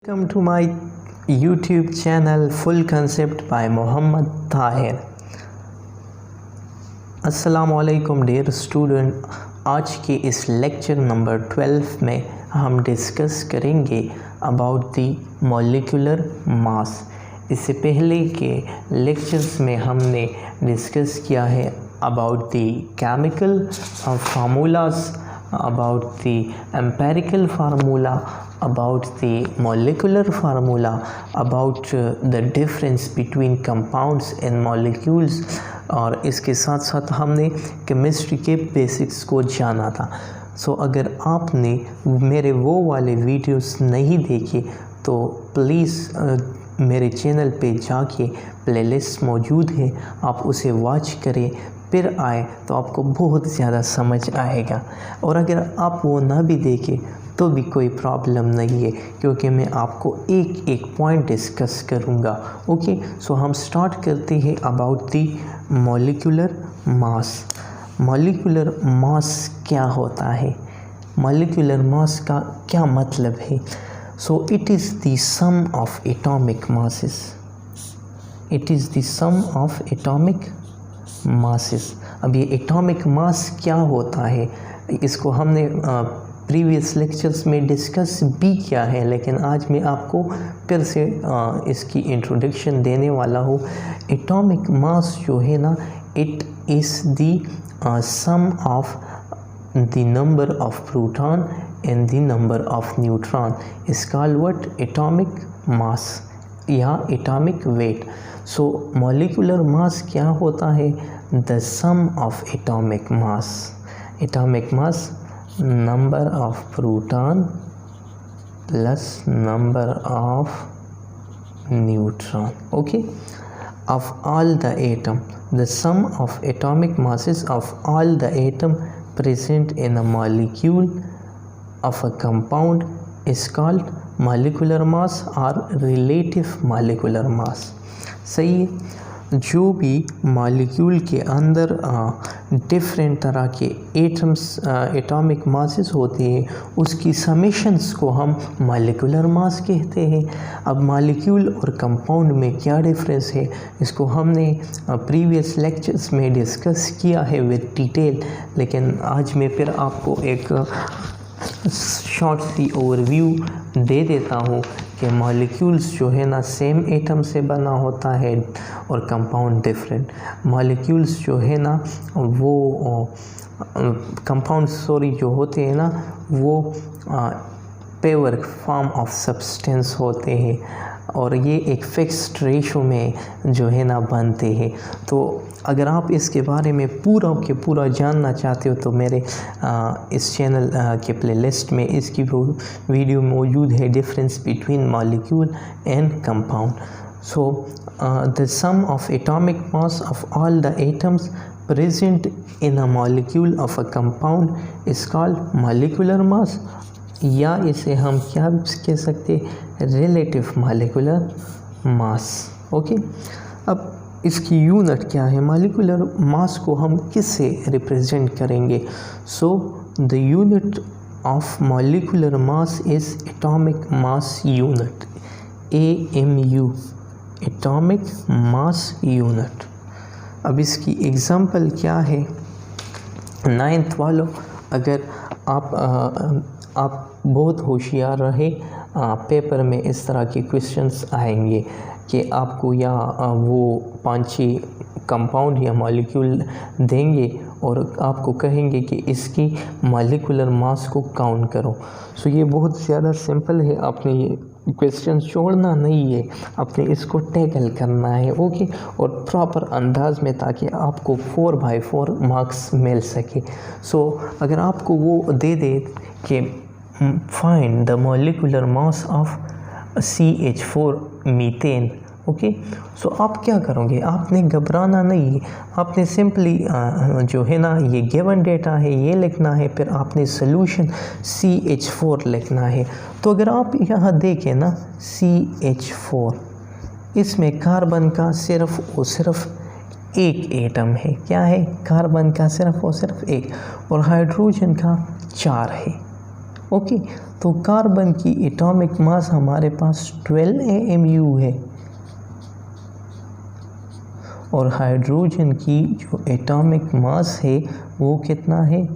Welcome to my YouTube channel Full Concept by Mohammad Tahir. अस्सलामुअलैकुम dear student, आज के इस लेक्चर नंबर 12 में हम डिस्कस करेंगे अबाउट द मॉलिक्यूलर मास। इससे पहले के लेक्चर्स में हमने डिस्कस किया है about the chemical formulas, about the empirical formula, about the molecular formula, about the difference between compounds and molecules, और इसके साथ साथ हमने केमिस्ट्री के बेसिक्स को जाना था। अगर आपने मेरे वो वाले वीडियोस नहीं देखे तो प्लीज़ मेरे चैनल पे जाके प्लेलिस्ट मौजूद है, आप उसे वॉच करें, फिर आए तो आपको बहुत ज़्यादा समझ आएगा। और अगर आप वो ना भी देखें तो भी कोई प्रॉब्लम नहीं है, क्योंकि मैं आपको एक एक पॉइंट डिस्कस करूँगा। ओके, हम स्टार्ट करते हैं about the molecular mass. Molecular mass क्या होता है? मॉलिक्यूलर मास का क्या मतलब है? It is the sum of atomic masses. It is the sum of atomic masses. अब ये एटॉमिक मास क्या होता है, इसको हमने प्रीवियस लेक्चर्स में डिस्कस भी किया है, लेकिन आज मैं आपको फिर से इसकी इंट्रोडक्शन देने वाला हूँ। एटॉमिक मास जो है ना, it is the sum of the number of proton and the number of neutron is called what? Atomic mass या एटॉमिक वेट। मॉलिक्यूलर मास क्या होता है? The sum of atomic mass. Atomic mass number of proton plus number of neutron, okay, of all the atom. The sum of atomic masses of all the atom present in a molecule of a compound is called molecular mass or relative molecular mass। सही है। जो भी molecule के अंदर different तरह के atoms atomic masses होते हैं, उसकी समेशंस को हम मॉलिक्यूलर मास कहते हैं। अब मॉलिक्यूल और कंपाउंड में क्या डिफरेंस है, इसको हमने प्रीवियस लेक्चर्स में डिस्कस किया है विद डिटेल, लेकिन आज मैं फिर आपको एक शॉर्ट सी ओवरव्यू दे देता हूँ कि मॉलिक्यूल्स जो है ना सेम एटम से बना होता है और कंपाउंड डिफरेंट। मॉलिक्यूल्स जो है ना वो कंपाउंड जो होते हैं ना वो पेवर फॉर्म ऑफ सब्सटेंस होते हैं, और ये एक फिक्स्ड रेशो में जो है ना बनते हैं। तो अगर आप इसके बारे में पूरा के पूरा जानना चाहते हो तो मेरे इस चैनल के प्लेलिस्ट में इसकी वीडियो मौजूद है, difference between molecule and compound. The sum of atomic mass of all the atoms present in a molecule of a compound is called molecular mass, या इसे हम क्या कह सकते, रिलेटिव मॉलिक्यूलर मास। ओके, अब इसकी यूनिट क्या है? मॉलिक्यूलर मास को हम किससे रिप्रेजेंट करेंगे? The unit of molecular mass is atomic mass unit, AMU, atomic mass unit. अब इसकी एग्जांपल क्या है? 9th वालों, अगर आप बहुत होशियार रहे, पेपर में इस तरह के क्वेश्चंस आएंगे कि आपको या वो 5-6 कंपाउंड या मॉलिक्यूल देंगे और आपको कहेंगे कि इसकी मॉलिक्यूलर मास को काउंट करो। ये बहुत ज़्यादा सिंपल है, आपने ये क्वेश्चन छोड़ना नहीं है, आपने इसको टैकल करना है, ओके, और प्रॉपर अंदाज में, ताकि आपको 4/4 मार्क्स मिल सके। अगर आपको वो दे दे कि find the molecular mass of CH4 methane, okay, आप क्या करोगे? आपने घबराना नहीं है, आपने सिंपली जो है ना ये गिवन डेटा है ये लिखना है, फिर आपने सोल्यूशन CH4 लिखना है। तो अगर आप यहाँ देखें ना CH4, इसमें कार्बन का सिर्फ और सिर्फ एक एटम है। क्या है? कार्बन का सिर्फ और सिर्फ एक, और हाइड्रोजन का 4 है। ओके, तो कार्बन की एटॉमिक मास हमारे पास 12 AMU है और हाइड्रोजन की जो एटॉमिक मास है वो कितना है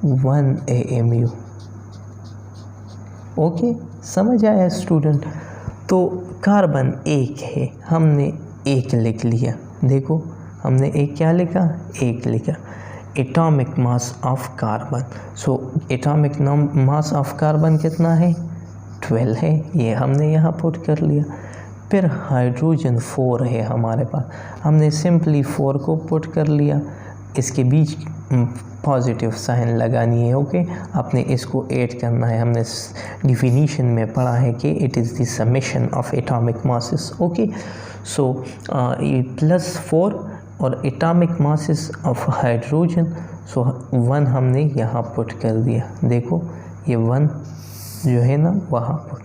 1 AMU। ओके, समझ आया स्टूडेंट। तो कार्बन एक है, हमने एक लिख लिया। देखो हमने एक क्या लिखा, एक लिखा। Atomic mass of carbon, so atomic mass of carbon कितना है 12 है, ये हमने यहाँ पुट कर लिया। फिर हाइड्रोजन 4 है हमारे पास, हमने सिंपली 4 को पुट कर लिया। इसके बीच पॉजिटिव साइन लगानी है। ओके, आपने इसको ऐड करना है। हमने डिफिनीशन में पढ़ा है कि it is the summation of atomic masses. Okay, so ये +4 और atomic masses of hydrogen, so 1 हमने यहाँ पुट कर दिया। देखो ये 1 जो है ना वहाँ पुट,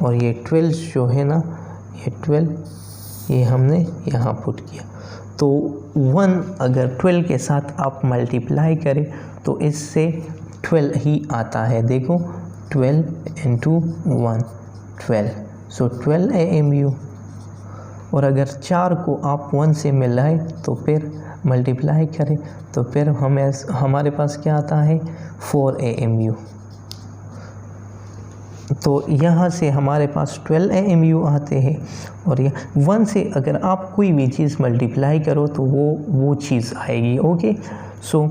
और ये 12 जो है ना, ये 12 ये हमने यहाँ पुट किया। तो 1 अगर 12 के साथ आप मल्टीप्लाई करें तो इससे 12 ही आता है। देखो 12 × 1 12, सो 12 AMU। और अगर 4 को आप 1 से मिलाएं तो फिर मल्टीप्लाई करें तो फिर हमारे पास क्या आता है 4 AMU। तो यहाँ से हमारे पास 12 AMU आते हैं। और ये 1 से अगर आप कोई भी चीज़ मल्टीप्लाई करो तो वो चीज़ आएगी। Okay, so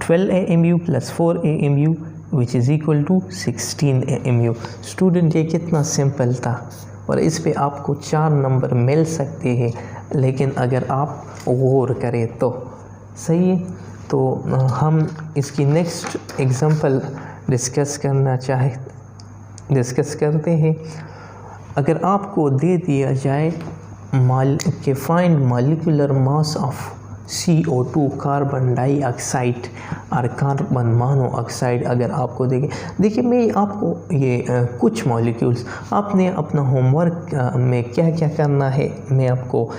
12 AMU + 4 AMU which is equal to 16 AMU। Student ये कितना सिंपल था और इस पे आपको 4 नंबर मिल सकते हैं, लेकिन अगर आप गौर करें तो सही है। तो हम इसकी नेक्स्ट एग्जांपल डिस्कस करते हैं। अगर आपको दे दिया जाए कि find molecular mass of CO2 carbon dioxide और कार्बन मोनोऑक्साइड, अगर आपको देखिए मैं आपको ये कुछ मॉलिक्यूल्स, आपने अपना होमवर्क में क्या क्या करना है मैं आपको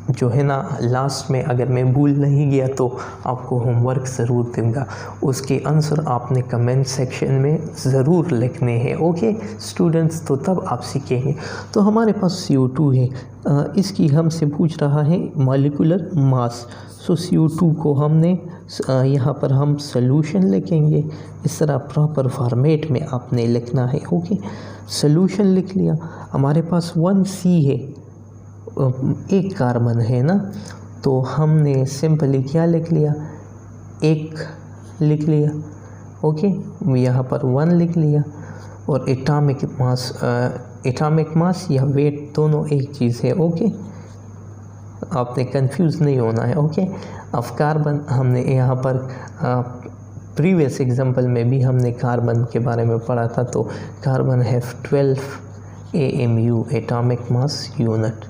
जो है ना लास्ट में, अगर मैं भूल नहीं गया तो आपको होमवर्क ज़रूर दूंगा, उसके आंसर आपने कमेंट सेक्शन में ज़रूर लिखने हैं। ओके स्टूडेंट्स, तो तब आप सीखेंगे। तो हमारे पास CO2 है, इसकी हमसे पूछ रहा है मॉलिक्यूलर मास। सो CO2 को हमने यहाँ पर हम सॉल्यूशन लिखेंगे, इस तरह प्रॉपर फॉर्मेट में आपने लिखना है। ओके, सॉल्यूशन लिख लिया। हमारे पास 1C है, एक कार्बन है ना, तो हमने सिंपली क्या लिख लिया, एक लिख लिया। ओके, यहाँ पर 1 लिख लिया। और एटॉमिक मास या वेट दोनों एक चीज़ है। ओके, आपने कंफ्यूज नहीं होना है। ओके, अब कार्बन हमने यहाँ पर प्रीवियस एग्जांपल में भी हमने कार्बन के बारे में पढ़ा था। तो कार्बन है 12 AMU एटॉमिक मास यूनिट।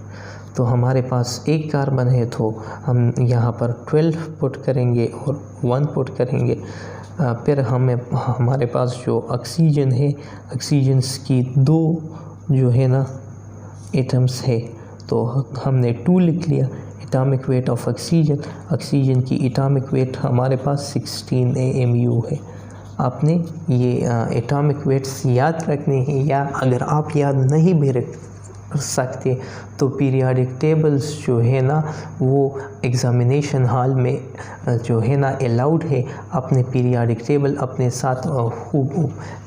तो हमारे पास एक कार्बन है तो हम यहाँ पर 12 पुट करेंगे और 1 पुट करेंगे। फिर हमारे पास जो ऑक्सीजन है, ऑक्सीजन की 2 जो है ना एटम्स है, तो हमने 2 लिख लिया। एटॉमिक वेट ऑफ ऑक्सीजन की एटॉमिक वेट हमारे पास 16 AMU है। आपने ये एटॉमिक वेट्स याद रखने हैं, या अगर आप याद नहीं भी रख सकते तो पीरियाडिक टेबल्स जो है ना वो एग्ज़ामिनेशन हॉल में जो है ना अलाउड है। अपने पीरियाडिक टेबल अपने साथ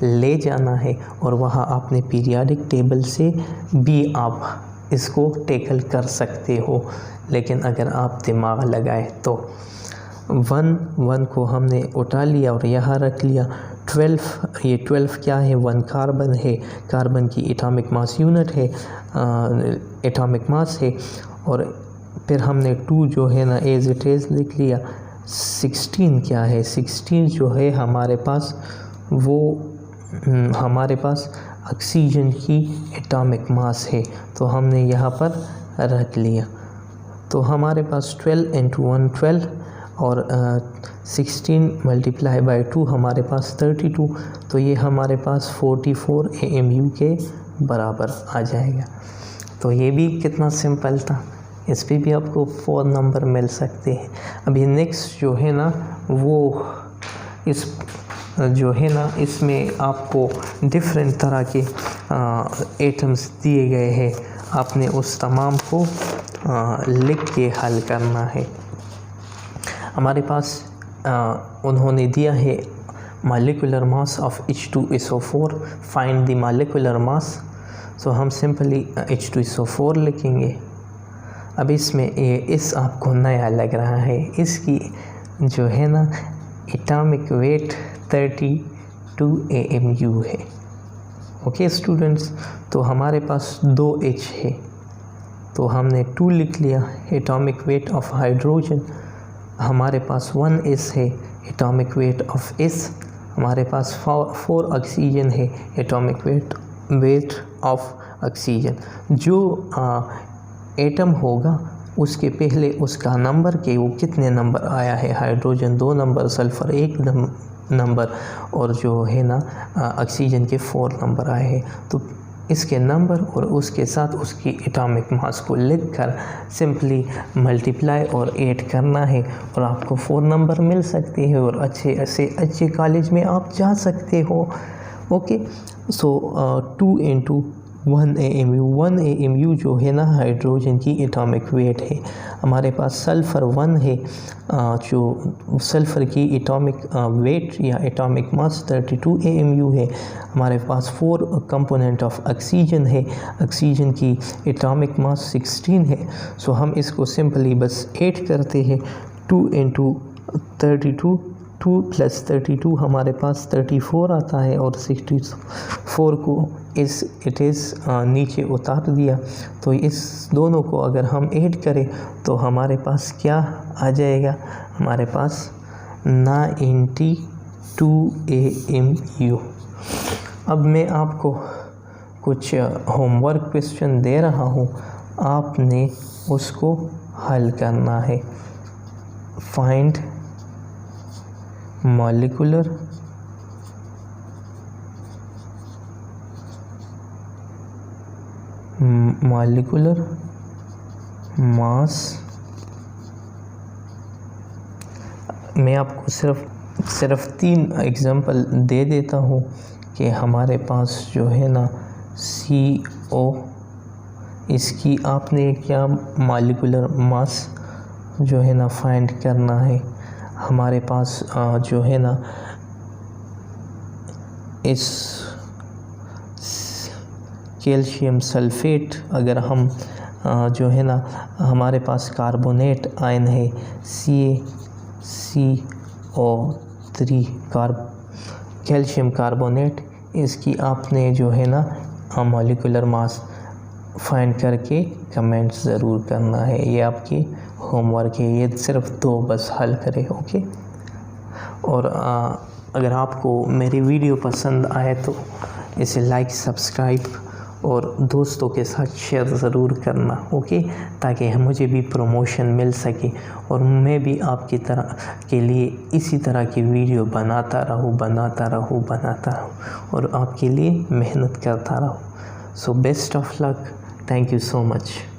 ले जाना है और वहाँ आपने पीरियाडिक टेबल से भी आप इसको टैकल कर सकते हो, लेकिन अगर आप दिमाग लगाए तो 1 को हमने उठा लिया और यहाँ रख लिया। 12 क्या है, 1 कार्बन है, कार्बन की एटॉमिक मास यूनिट है, एटॉमिक मास है। और फिर हमने 2 जो है ना एज इट इज़ लिख लिया। 16 क्या है, 16 जो है हमारे पास वो हमारे पास ऑक्सीजन की एटॉमिक मास है, तो हमने यहाँ पर रख लिया। तो हमारे पास 12 × 1 12 और 16 × 2 हमारे पास 32, तो ये हमारे पास 44 AMU के बराबर आ जाएगा। तो ये भी कितना सिंपल था, इस पे भी आपको 4 नंबर मिल सकते हैं। अभी नेक्स्ट जो है ना वो इस जो है ना इसमें आपको डिफरेंट तरह के एटम्स दिए गए हैं, आपने उस तमाम को लिख के हल करना है। हमारे पास उन्होंने दिया है molecular mass of H2SO4, find the molecular mass. तो हम सिंपली H2SO4 लिखेंगे। अब इसमें इस आपको नया लग रहा है, इसकी जो है ना एटॉमिक वेट 32 AMU है। ओके स्टूडेंट्स, तो हमारे पास 2 H है तो हमने 2 लिख लिया। एटॉमिक वेट ऑफ हाइड्रोजन हमारे पास 1 S है, एटॉमिक वेट ऑफ S हमारे पास 4 ऑक्सीजन है, एटॉमिक वेट ऑफ ऑक्सीजन। जो एटम होगा उसके पहले उसका नंबर के वो कितने नंबर आया है, हाइड्रोजन 2 नंबर, सल्फ़र 1 नंबर और जो है ना ऑक्सीजन के 4 नंबर आए हैं। तो इसके नंबर और उसके साथ उसकी एटॉमिक मास को लिखकर सिंपली मल्टीप्लाई और ऐड करना है और आपको 4 नंबर मिल सकते हैं और अच्छे कॉलेज में आप जा सकते हो। ओके, सो 2 × 1 AMU, 1 AMU जो है ना हाइड्रोजन की एटॉमिक वेट है। हमारे पास सल्फ़र 1 है, जो सल्फ़र की एटॉमिक वेट या एटॉमिक मास 32 AMU है। हमारे पास 4 कंपोनेंट ऑफ ऑक्सीजन है, ऑक्सीजन की एटॉमिक मास 16 है। सो हम इसको सिंपली बस ऐड करते हैं, 2 × 32, 2 + 32 हमारे पास 34 आता है और 64 को नीचे उतार दिया। तो इस दोनों को अगर हम ऐड करें तो हमारे पास क्या आ जाएगा, हमारे पास 92 AMU। अब मैं आपको कुछ होमवर्क क्वेश्चन दे रहा हूँ, आपने उसको हल करना है। Find molecular mass. मैं आपको सिर्फ 3 एग्जांपल दे देता हूँ कि हमारे पास जो है ना CO, इसकी आपने क्या मॉलिक्यूलर मास जो है ना फाइंड करना है। हमारे पास जो है ना इस कैल्शियम सल्फेट, अगर हम जो है ना हमारे पास कार्बोनेट आयन है CaCO3 कैल्शियम कार्बोनेट, इसकी आपने जो है ना मॉलिक्यूलर मास फाइंड करके कमेंट ज़रूर करना है। ये आपकी होमवर्क है, ये सिर्फ 2 बस हल करें। ओके, और अगर आपको मेरी वीडियो पसंद आए तो इसे लाइक, सब्सक्राइब और दोस्तों के साथ शेयर ज़रूर करना। ओके, ताकि मुझे भी प्रमोशन मिल सके और मैं भी आपकी तरह के लिए इसी तरह की वीडियो बनाता रहूँ और आपके लिए मेहनत करता रहूँ। So best of luck, thank you so much.